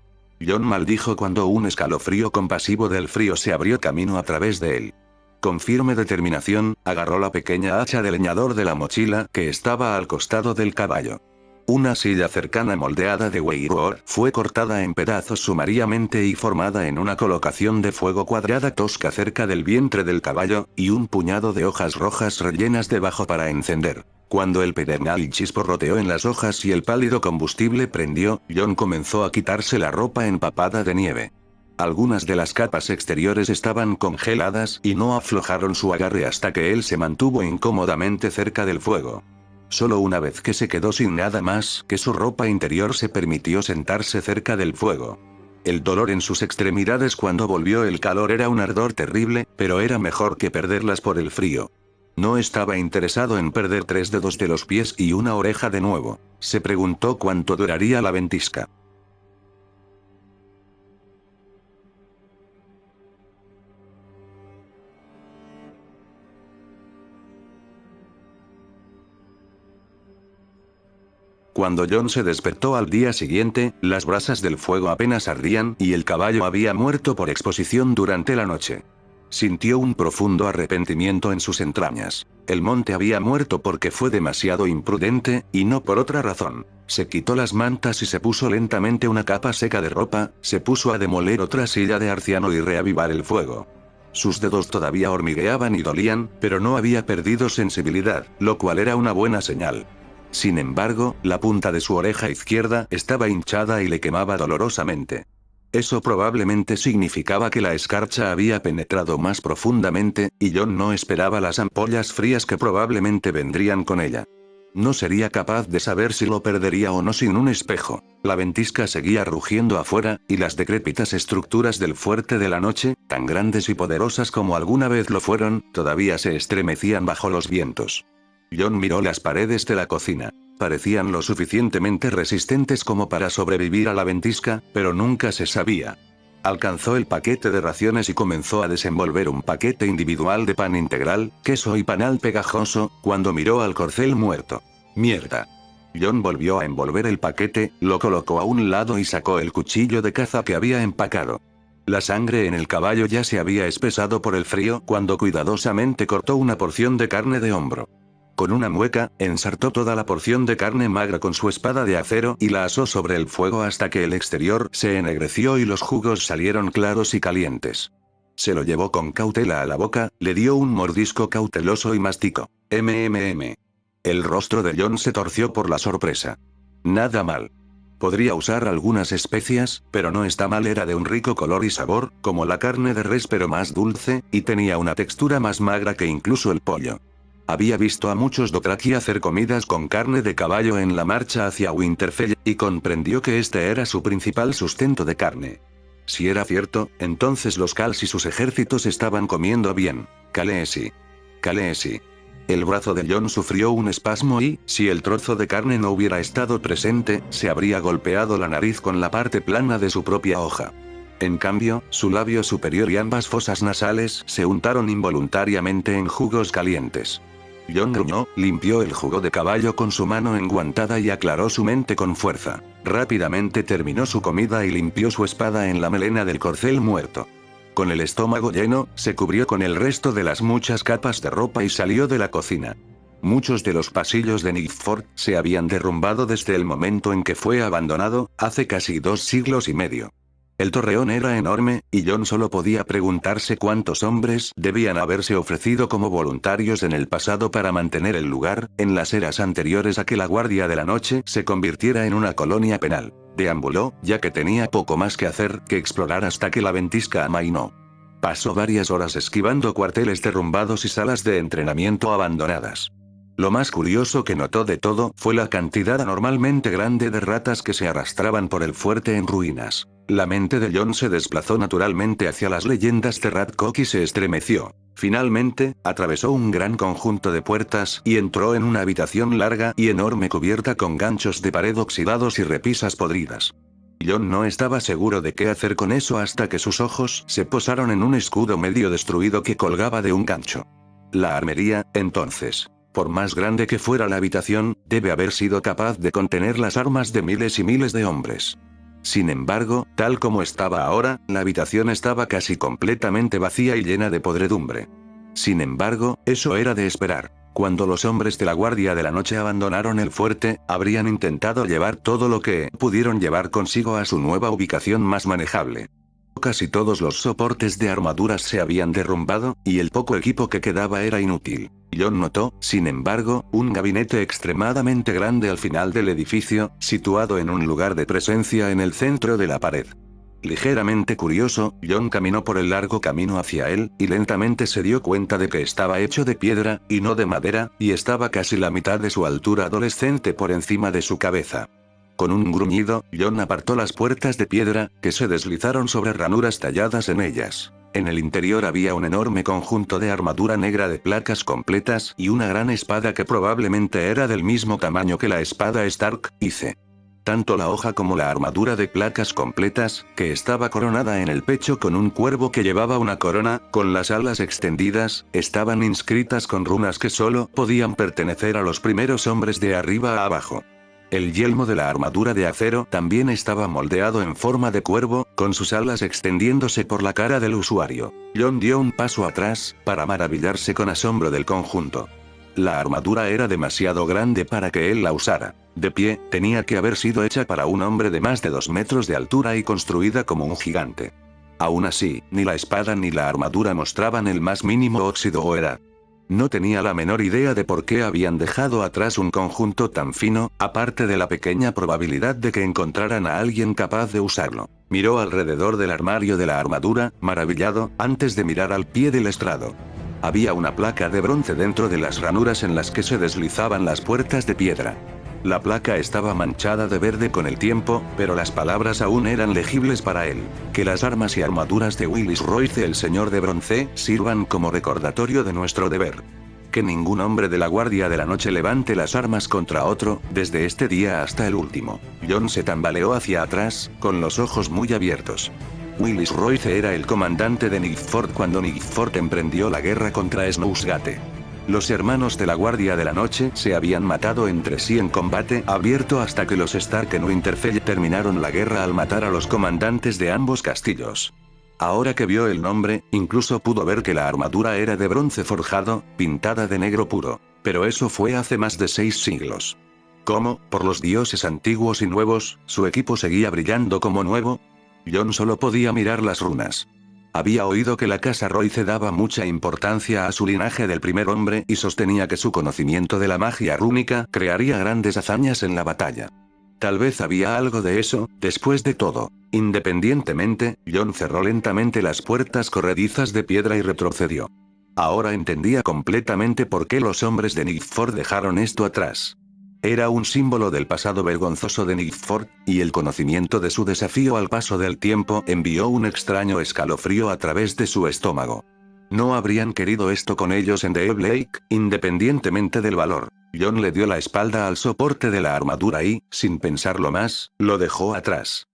John maldijo cuando un escalofrío compasivo del frío se abrió camino a través de él. Con firme determinación, agarró la pequeña hacha de leñador de la mochila que estaba al costado del caballo. Una silla cercana moldeada de Weirwood fue cortada en pedazos sumariamente y formada en una colocación de fuego cuadrada tosca cerca del vientre del caballo, y un puñado de hojas rojas rellenas debajo para encender. Cuando el pedernal chisporroteó en las hojas y el pálido combustible prendió, John comenzó a quitarse la ropa empapada de nieve. Algunas de las capas exteriores estaban congeladas y no aflojaron su agarre hasta que él se mantuvo incómodamente cerca del fuego. Solo una vez que se quedó sin nada más que su ropa interior se permitió sentarse cerca del fuego. El dolor en sus extremidades cuando volvió el calor era un ardor terrible, pero era mejor que perderlas por el frío. No estaba interesado en perder 3 dedos de los pies y una oreja de nuevo. Se preguntó cuánto duraría la ventisca. Cuando John se despertó al día siguiente, las brasas del fuego apenas ardían y el caballo había muerto por exposición durante la noche. Sintió un profundo arrepentimiento en sus entrañas. El monte había muerto porque fue demasiado imprudente, y no por otra razón. Se quitó las mantas y se puso lentamente una capa seca de ropa, se puso a demoler otra silla de arciano y reavivar el fuego. Sus dedos todavía hormigueaban y dolían, pero no había perdido sensibilidad, lo cual era una buena señal. Sin embargo, la punta de su oreja izquierda estaba hinchada y le quemaba dolorosamente. Eso probablemente significaba que la escarcha había penetrado más profundamente, y John no esperaba las ampollas frías que probablemente vendrían con ella. No sería capaz de saber si lo perdería o no sin un espejo. La ventisca seguía rugiendo afuera, y las decrépitas estructuras del fuerte de la noche, tan grandes y poderosas como alguna vez lo fueron, todavía se estremecían bajo los vientos. John miró las paredes de la cocina. Parecían lo suficientemente resistentes como para sobrevivir a la ventisca, pero nunca se sabía. Alcanzó el paquete de raciones y comenzó a desenvolver un paquete individual de pan integral, queso y panal pegajoso, cuando miró al corcel muerto. ¡Mierda! John volvió a envolver el paquete, lo colocó a un lado y sacó el cuchillo de caza que había empacado. La sangre en el caballo ya se había espesado por el frío cuando cuidadosamente cortó una porción de carne de hombro. Con una mueca, ensartó toda la porción de carne magra con su espada de acero y la asó sobre el fuego hasta que el exterior se ennegreció y los jugos salieron claros y calientes. Se lo llevó con cautela a la boca, le dio un mordisco cauteloso y masticó. El rostro de John se torció por la sorpresa. Nada mal. Podría usar algunas especias, pero no está mal, era de un rico color y sabor, como la carne de res pero más dulce, y tenía una textura más magra que incluso el pollo. Había visto a muchos Dothraki hacer comidas con carne de caballo en la marcha hacia Winterfell, y comprendió que este era su principal sustento de carne. Si era cierto, entonces los Khals y sus ejércitos estaban comiendo bien. Khaleesi. Khaleesi. El brazo de John sufrió un espasmo y, si el trozo de carne no hubiera estado presente, se habría golpeado la nariz con la parte plana de su propia hoja. En cambio, su labio superior y ambas fosas nasales se untaron involuntariamente en jugos calientes. John gruñó, limpió el jugo de caballo con su mano enguantada y aclaró su mente con fuerza. Rápidamente terminó su comida y limpió su espada en la melena del corcel muerto. Con el estómago lleno, se cubrió con el resto de las muchas capas de ropa y salió de la cocina. Muchos de los pasillos de Nightford se habían derrumbado desde el momento en que fue abandonado, hace casi 2 siglos y medio. El torreón era enorme, y John solo podía preguntarse cuántos hombres debían haberse ofrecido como voluntarios en el pasado para mantener el lugar, en las eras anteriores a que la Guardia de la Noche se convirtiera en una colonia penal. Deambuló, ya que tenía poco más que hacer que explorar hasta que la ventisca amainó. Pasó varias horas esquivando cuarteles derrumbados y salas de entrenamiento abandonadas. Lo más curioso que notó de todo fue la cantidad anormalmente grande de ratas que se arrastraban por el fuerte en ruinas. La mente de John se desplazó naturalmente hacia las leyendas de Radcock y se estremeció. Finalmente, atravesó un gran conjunto de puertas y entró en una habitación larga y enorme cubierta con ganchos de pared oxidados y repisas podridas. John no estaba seguro de qué hacer con eso hasta que sus ojos se posaron en un escudo medio destruido que colgaba de un gancho. La armería, entonces. Por más grande que fuera la habitación, debe haber sido capaz de contener las armas de miles y miles de hombres. Sin embargo, tal como estaba ahora, la habitación estaba casi completamente vacía y llena de podredumbre. Sin embargo, eso era de esperar. Cuando los hombres de la Guardia de la Noche abandonaron el fuerte, habrían intentado llevar todo lo que pudieron llevar consigo a su nueva ubicación más manejable. Casi todos los soportes de armaduras se habían derrumbado, y el poco equipo que quedaba era inútil. John notó, sin embargo, un gabinete extremadamente grande al final del edificio, situado en un lugar de presencia en el centro de la pared. Ligeramente curioso, John caminó por el largo camino hacia él, y lentamente se dio cuenta de que estaba hecho de piedra, y no de madera, y estaba casi la mitad de su altura adolescente por encima de su cabeza. Con un gruñido, John apartó las puertas de piedra, que se deslizaron sobre ranuras talladas en ellas. En el interior había un enorme conjunto de armadura negra de placas completas y una gran espada que probablemente era del mismo tamaño que la espada Stark, hice. Tanto la hoja como la armadura de placas completas, que estaba coronada en el pecho con un cuervo que llevaba una corona, con las alas extendidas, estaban inscritas con runas que solo podían pertenecer a los primeros hombres de arriba a abajo. El yelmo de la armadura de acero también estaba moldeado en forma de cuervo, con sus alas extendiéndose por la cara del usuario. John dio un paso atrás, para maravillarse con asombro del conjunto. La armadura era demasiado grande para que él la usara. De pie, tenía que haber sido hecha para un hombre de más de 2 metros de altura y construida como un gigante. Aún así, ni la espada ni la armadura mostraban el más mínimo óxido o edad. No tenía la menor idea de por qué habían dejado atrás un conjunto tan fino, aparte de la pequeña probabilidad de que encontraran a alguien capaz de usarlo. Miró alrededor del armario de la armadura, maravillado, antes de mirar al pie del estrado. Había una placa de bronce dentro de las ranuras en las que se deslizaban las puertas de piedra. La placa estaba manchada de verde con el tiempo, pero las palabras aún eran legibles para él. Que las armas y armaduras de Willis Royce, el señor de bronce, sirvan como recordatorio de nuestro deber. Que ningún hombre de la Guardia de la Noche levante las armas contra otro, desde este día hasta el último. John se tambaleó hacia atrás, con los ojos muy abiertos. Willis Royce era el comandante de Nickford cuando Nickford emprendió la guerra contra Snowsgate. Los hermanos de la Guardia de la Noche se habían matado entre sí en combate abierto hasta que los Stark en Winterfell terminaron la guerra al matar a los comandantes de ambos castillos. Ahora que vio el nombre, incluso pudo ver que la armadura era de bronce forjado, pintada de negro puro. Pero eso fue hace más de 6 siglos. ¿Cómo, por los dioses antiguos y nuevos, su equipo seguía brillando como nuevo? John solo podía mirar las runas. Había oído que la casa Royce daba mucha importancia a su linaje del primer hombre y sostenía que su conocimiento de la magia rúnica crearía grandes hazañas en la batalla. Tal vez había algo de eso, después de todo. Independientemente, John cerró lentamente las puertas corredizas de piedra y retrocedió. Ahora entendía completamente por qué los hombres de Nickford dejaron esto atrás. Era un símbolo del pasado vergonzoso de Nickford, y el conocimiento de su desafío al paso del tiempo envió un extraño escalofrío a través de su estómago. No habrían querido esto con ellos en The Lake, independientemente del valor. John le dio la espalda al soporte de la armadura y, sin pensarlo más, lo dejó atrás.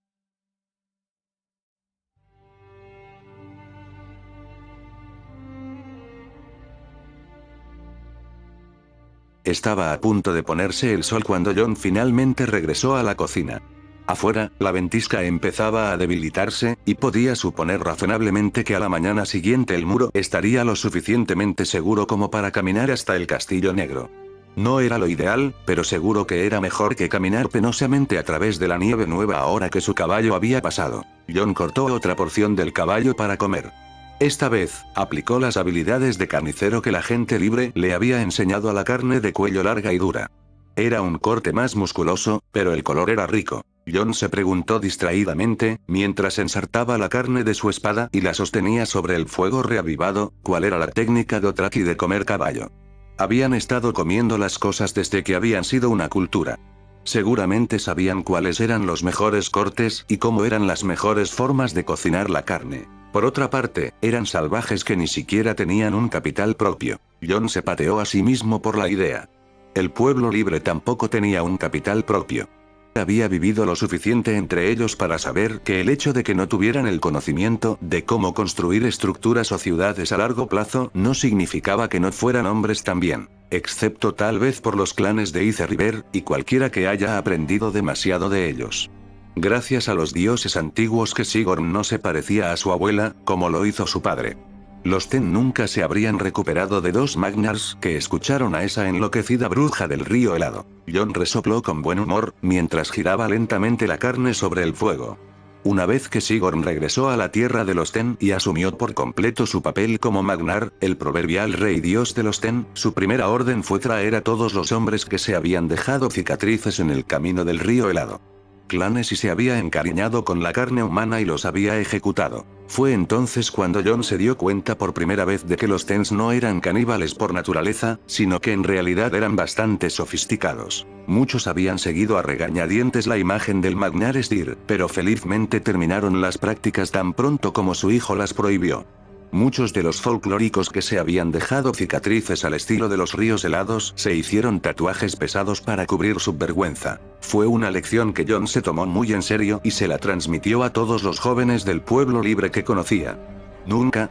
Estaba a punto de ponerse el sol cuando John finalmente regresó a la cocina. Afuera, la ventisca empezaba a debilitarse, y podía suponer razonablemente que a la mañana siguiente el muro estaría lo suficientemente seguro como para caminar hasta el Castillo Negro. No era lo ideal, pero seguro que era mejor que caminar penosamente a través de la nieve nueva ahora que su caballo había pasado. John cortó otra porción del caballo para comer. Esta vez, aplicó las habilidades de carnicero que la gente libre le había enseñado a la carne de cuello larga y dura. Era un corte más musculoso, pero el color era rico. Jon se preguntó distraídamente, mientras ensartaba la carne de su espada y la sostenía sobre el fuego reavivado, cuál era la técnica Dothraki de comer caballo. Habían estado comiendo las cosas desde que habían sido una cultura. Seguramente sabían cuáles eran los mejores cortes y cómo eran las mejores formas de cocinar la carne. Por otra parte, eran salvajes que ni siquiera tenían un capital propio. Jon se pateó a sí mismo por la idea. El pueblo libre tampoco tenía un capital propio. Había vivido lo suficiente entre ellos para saber que el hecho de que no tuvieran el conocimiento de cómo construir estructuras o ciudades a largo plazo no significaba que no fueran hombres también, excepto tal vez por los clanes de River y cualquiera que haya aprendido demasiado de ellos. Gracias a los dioses antiguos que Sigurd no se parecía a su abuela, como lo hizo su padre. Los Ten nunca se habrían recuperado de dos Magnars que escucharon a esa enloquecida bruja del río helado. Jon resopló con buen humor, mientras giraba lentamente la carne sobre el fuego. Una vez que Sigurd regresó a la tierra de los Ten y asumió por completo su papel como Magnar, el proverbial rey dios de los Ten, su primera orden fue traer a todos los hombres que se habían dejado cicatrices en el camino del río helado. Clanes y se había encariñado con la carne humana y los había ejecutado. Fue entonces cuando Jon se dio cuenta por primera vez de que los Tens no eran caníbales por naturaleza, sino que en realidad eran bastante sofisticados. Muchos habían seguido a regañadientes la imagen del Magnar Sdir, pero felizmente terminaron las prácticas tan pronto como su hijo las prohibió. Muchos de los folclóricos que se habían dejado cicatrices al estilo de los ríos helados se hicieron tatuajes pesados para cubrir su vergüenza. Fue una lección que Jon se tomó muy en serio y se la transmitió a todos los jóvenes del pueblo libre que conocía. Nunca,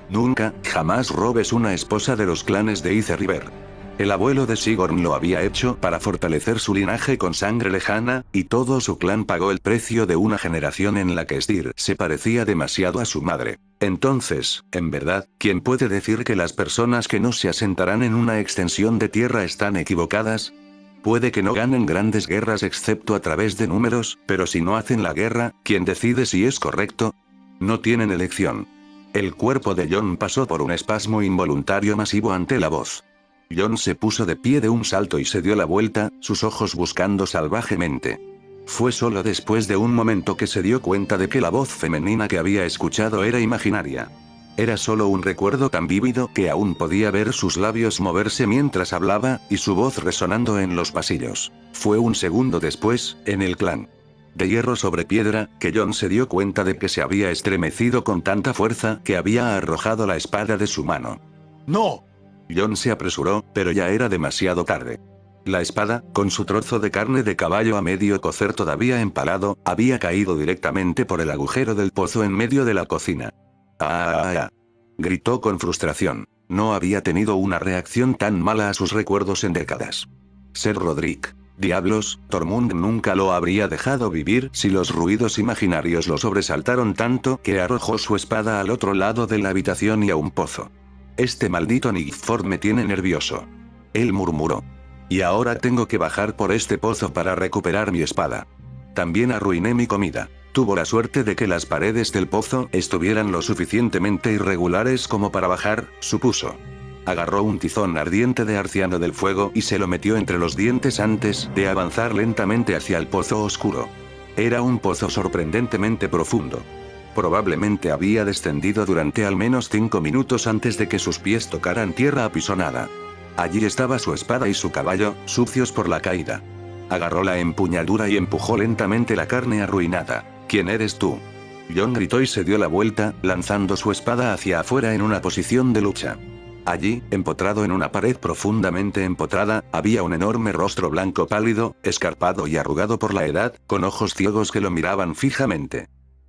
jamás robes una esposa de los clanes de River. El abuelo de Sigurd lo había hecho para fortalecer su linaje con sangre lejana, y todo su clan pagó el precio de una generación en la que Sdir se parecía demasiado a su madre. Entonces, en verdad, ¿quién puede decir que las personas que no se asentarán en una extensión de tierra están equivocadas? Puede que no ganen grandes guerras excepto a través de números, pero si no hacen la guerra, ¿quién decide si es correcto? No tienen elección. El cuerpo de Jon pasó por un espasmo involuntario masivo ante la voz. Jon se puso de pie de un salto y se dio la vuelta, sus ojos buscando salvajemente. Fue solo después de un momento que se dio cuenta de que la voz femenina que había escuchado era imaginaria. Era solo un recuerdo tan vívido que aún podía ver sus labios moverse mientras hablaba, y su voz resonando en los pasillos. Fue un segundo después, en el clan de hierro sobre piedra, que Jon se dio cuenta de que se había estremecido con tanta fuerza que había arrojado la espada de su mano. ¡No! Jon se apresuró, pero ya era demasiado tarde. La espada, con su trozo de carne de caballo a medio cocer todavía empalado, había caído directamente por el agujero del pozo en medio de la cocina. ¡Ah! Gritó con frustración. No había tenido una reacción tan mala a sus recuerdos en décadas. Ser Roderick. Diablos, Tormund nunca lo habría dejado vivir si los ruidos imaginarios lo sobresaltaron tanto que arrojó su espada al otro lado de la habitación y a un pozo. Este maldito Nickford me tiene nervioso. Él murmuró. Y ahora tengo que bajar por este pozo para recuperar mi espada. También arruiné mi comida. Tuvo la suerte de que las paredes del pozo estuvieran lo suficientemente irregulares como para bajar, supuso. Agarró un tizón ardiente de arciano del fuego y se lo metió entre los dientes antes de avanzar lentamente hacia el pozo oscuro. Era un pozo sorprendentemente profundo. Probablemente había descendido durante al menos 5 minutos antes de que sus pies tocaran tierra apisonada. Allí estaba su espada y su caballo, sucios por la caída. Agarró la empuñadura y empujó lentamente la carne arruinada. ¿Quién eres tú? Jon gritó y se dio la vuelta, lanzando su espada hacia afuera en una posición de lucha. Allí, empotrado en una pared profundamente empotrada, había un enorme rostro blanco pálido, escarpado y arrugado por la edad, con ojos ciegos que lo miraban fijamente.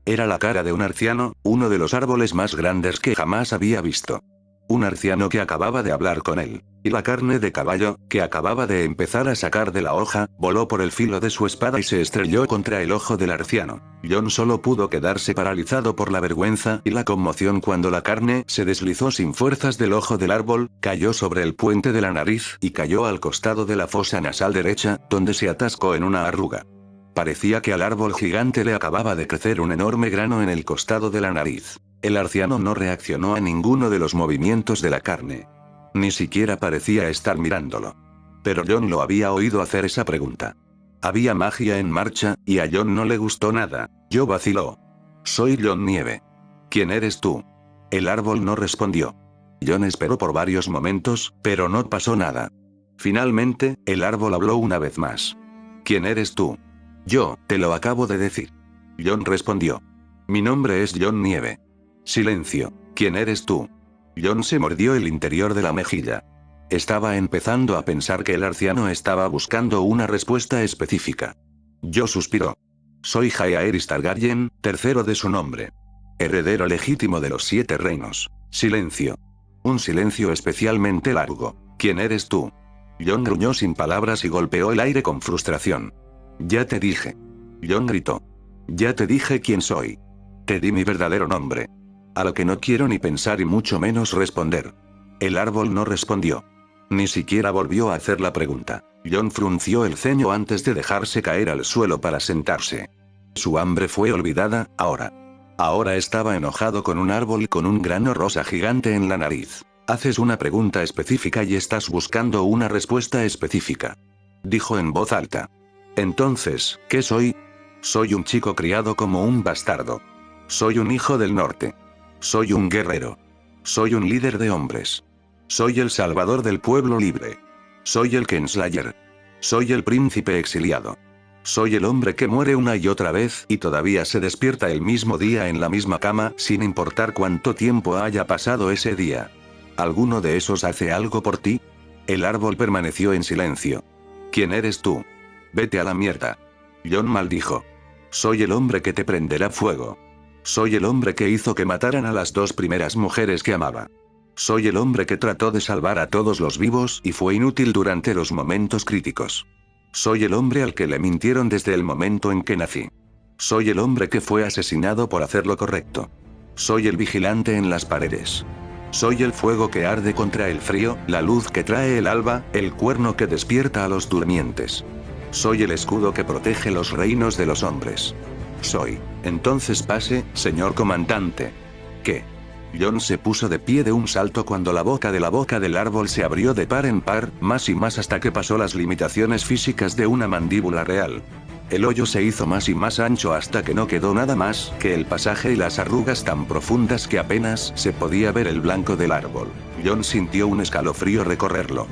Era la cara de un anciano, uno de los árboles más grandes que jamás había visto. Un anciano que acababa de hablar con él. Y la carne de caballo, que acababa de empezar a sacar de la hoja, voló por el filo de su espada y se estrelló contra el ojo del anciano. Jon solo pudo quedarse paralizado por la vergüenza y la conmoción cuando la carne se deslizó sin fuerzas del ojo del árbol, cayó sobre el puente de la nariz y cayó al costado de la fosa nasal derecha, donde se atascó en una arruga. Parecía que al árbol gigante le acababa de crecer un enorme grano en el costado de la nariz. El anciano no reaccionó a ninguno de los movimientos de la carne. Ni siquiera parecía estar mirándolo. Pero Jon lo había oído hacer esa pregunta. Había magia en marcha, y a Jon no le gustó nada. Yo vaciló. Soy Jon Nieve. ¿Quién eres tú? El árbol no respondió. Jon esperó por varios momentos, pero no pasó nada. Finalmente, el árbol habló una vez más. ¿Quién eres tú? Yo, te lo acabo de decir. Jon respondió. Mi nombre es Jon Nieve. Silencio. ¿Quién eres tú? Jon se mordió el interior de la mejilla. Estaba empezando a pensar que el anciano estaba buscando una respuesta específica. Yo suspiró. Soy Jaehaerys Targaryen, tercero de su nombre. Heredero legítimo de los 7 reinos. Silencio. Un silencio especialmente largo. ¿Quién eres tú? Jon gruñó sin palabras y golpeó el aire con frustración. Ya te dije. Jon gritó. Ya te dije quién soy. Te di mi verdadero nombre. A lo que no quiero ni pensar y mucho menos responder. El árbol no respondió. Ni siquiera volvió a hacer la pregunta. Jon frunció el ceño antes de dejarse caer al suelo para sentarse. Su hambre fue olvidada, ahora. Ahora estaba enojado con un árbol y con un grano rosa gigante en la nariz. Haces una pregunta específica y estás buscando una respuesta específica. Dijo en voz alta. Entonces, ¿qué soy? Soy un chico criado como un bastardo. Soy un hijo del norte. Soy un guerrero. Soy un líder de hombres. Soy el salvador del pueblo libre. Soy el Kenslayer. Soy el príncipe exiliado. Soy el hombre que muere una y otra vez y todavía se despierta el mismo día en la misma cama, sin importar cuánto tiempo haya pasado ese día. ¿Alguno de esos hace algo por ti? El árbol permaneció en silencio. ¿Quién eres tú? Vete a la mierda. Jon maldijo. Soy el hombre que te prenderá fuego. Soy el hombre que hizo que mataran a las 2 primeras mujeres que amaba. Soy el hombre que trató de salvar a todos los vivos y fue inútil durante los momentos críticos. Soy el hombre al que le mintieron desde el momento en que nací. Soy el hombre que fue asesinado por hacer lo correcto. Soy el vigilante en las paredes. Soy el fuego que arde contra el frío, la luz que trae el alba, el cuerno que despierta a los durmientes. Soy el escudo que protege los reinos de los hombres. Soy. Entonces pase, señor comandante. ¿Qué? Jon se puso de pie de un salto cuando la boca del árbol se abrió de par en par, más y más hasta que pasó las limitaciones físicas de una mandíbula real. El hoyo se hizo más y más ancho hasta que no quedó nada más que el pasaje y las arrugas tan profundas que apenas se podía ver el blanco del árbol. Jon sintió un escalofrío recorrerlo.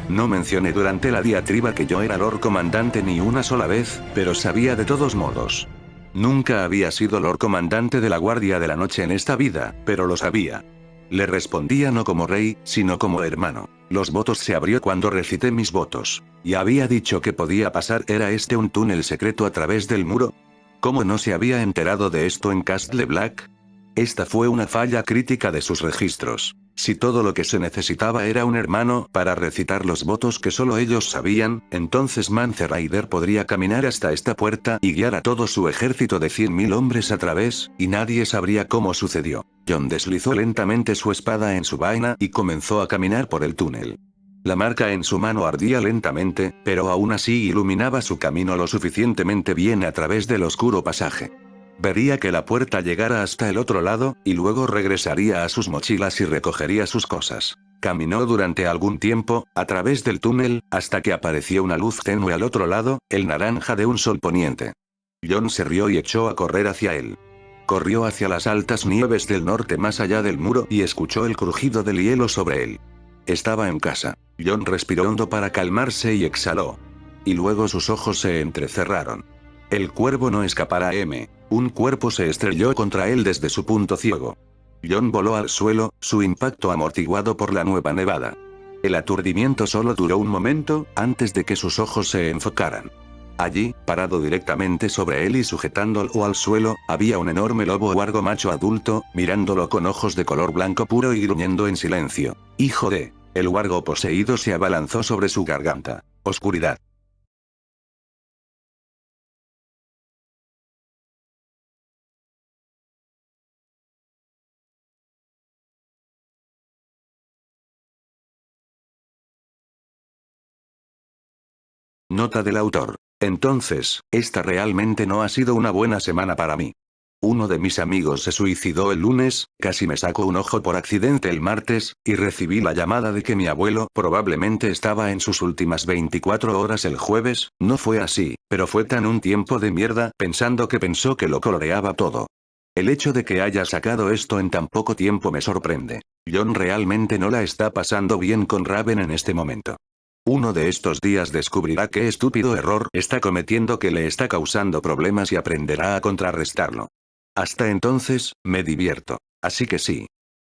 No mencioné durante la diatriba que yo era Lord Comandante ni una sola vez, pero sabía de todos modos. Nunca había sido Lord Comandante de la Guardia de la Noche en esta vida, pero lo sabía. Le respondía no como rey, sino como hermano. Los votos se abrió cuando recité mis votos. Y había dicho que podía pasar. ¿Era este un túnel secreto a través del muro? ¿Cómo no se había enterado de esto en Castle Black? Esta fue una falla crítica de sus registros. Si todo lo que se necesitaba era un hermano para recitar los votos que solo ellos sabían, entonces Mance Rayder podría caminar hasta esta puerta y guiar a todo su ejército de 100.000 hombres a través, y nadie sabría cómo sucedió. Jon deslizó lentamente su espada en su vaina y comenzó a caminar por el túnel. La marca en su mano ardía lentamente, pero aún así iluminaba su camino lo suficientemente bien a través del oscuro pasaje. Vería que la puerta llegara hasta el otro lado, y luego regresaría a sus mochilas y recogería sus cosas. Caminó durante algún tiempo, a través del túnel, hasta que apareció una luz tenue al otro lado, el naranja de un sol poniente. Jon se rió y echó a correr hacia él. Corrió hacia las altas nieves del norte más allá del muro y escuchó el crujido del hielo sobre él. Estaba en casa. Jon respiró hondo para calmarse y exhaló. Y luego sus ojos se entrecerraron. El cuervo no escapará. Un cuerpo se estrelló contra él desde su punto ciego. Jon voló al suelo, su impacto amortiguado por la nueva nevada. El aturdimiento solo duró un momento, antes de que sus ojos se enfocaran. Allí, parado directamente sobre él y sujetándolo al suelo, había un enorme lobo huargo macho adulto, mirándolo con ojos de color blanco puro y gruñendo en silencio. ¡Hijo de! El huargo poseído se abalanzó sobre su garganta. Oscuridad. Nota del autor. Entonces, esta realmente no ha sido una buena semana para mí. Uno de mis amigos se suicidó el lunes, casi me sacó un ojo por accidente el martes, y recibí la llamada de que mi abuelo probablemente estaba en sus últimas 24 horas el jueves. No fue así, pero fue tan un tiempo de mierda pensando que pensó que lo coloreaba todo. El hecho de que haya sacado esto en tan poco tiempo me sorprende. John realmente no la está pasando bien con Raven en este momento. Uno de estos días descubrirá qué estúpido error está cometiendo que le está causando problemas y aprenderá a contrarrestarlo. Hasta entonces, me divierto. Así que sí.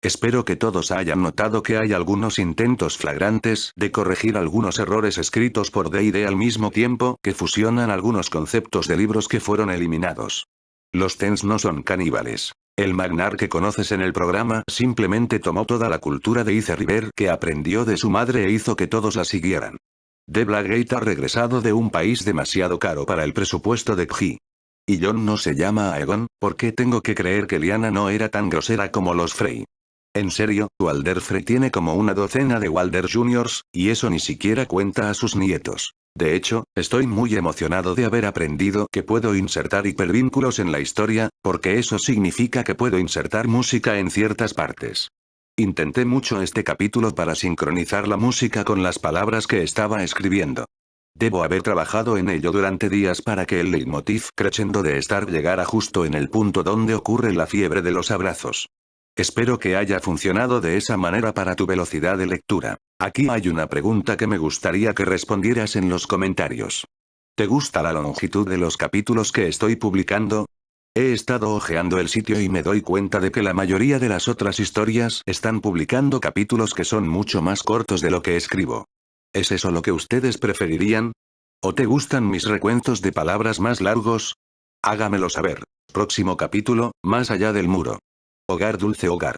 Espero que todos hayan notado que hay algunos intentos flagrantes de corregir algunos errores escritos por D&D al mismo tiempo que fusionan algunos conceptos de libros que fueron eliminados. Los Tens no son caníbales. El Magnar que conoces en el programa simplemente tomó toda la cultura de Ether River que aprendió de su madre e hizo que todos la siguieran. The Blackgate ha regresado de un país demasiado caro para el presupuesto de Kji. Y John no se llama Aegon, ¿por qué tengo que creer que Lyanna no era tan grosera como los Frey? En serio, Walder Frey tiene como una docena de Walder Juniors, y eso ni siquiera cuenta a sus nietos. De hecho, estoy muy emocionado de haber aprendido que puedo insertar hipervínculos en la historia, porque eso significa que puedo insertar música en ciertas partes. Intenté mucho este capítulo para sincronizar la música con las palabras que estaba escribiendo. Debo haber trabajado en ello durante días para que el leitmotiv crescendo de Stark llegara justo en el punto donde ocurre la fiebre de los abrazos. Espero que haya funcionado de esa manera para tu velocidad de lectura. Aquí hay una pregunta que me gustaría que respondieras en los comentarios. ¿Te gusta la longitud de los capítulos que estoy publicando? He estado hojeando el sitio y me doy cuenta de que la mayoría de las otras historias están publicando capítulos que son mucho más cortos de lo que escribo. ¿Es eso lo que ustedes preferirían? ¿O te gustan mis recuentos de palabras más largos? Hágamelo saber. Próximo capítulo, más allá del muro. Hogar, dulce hogar.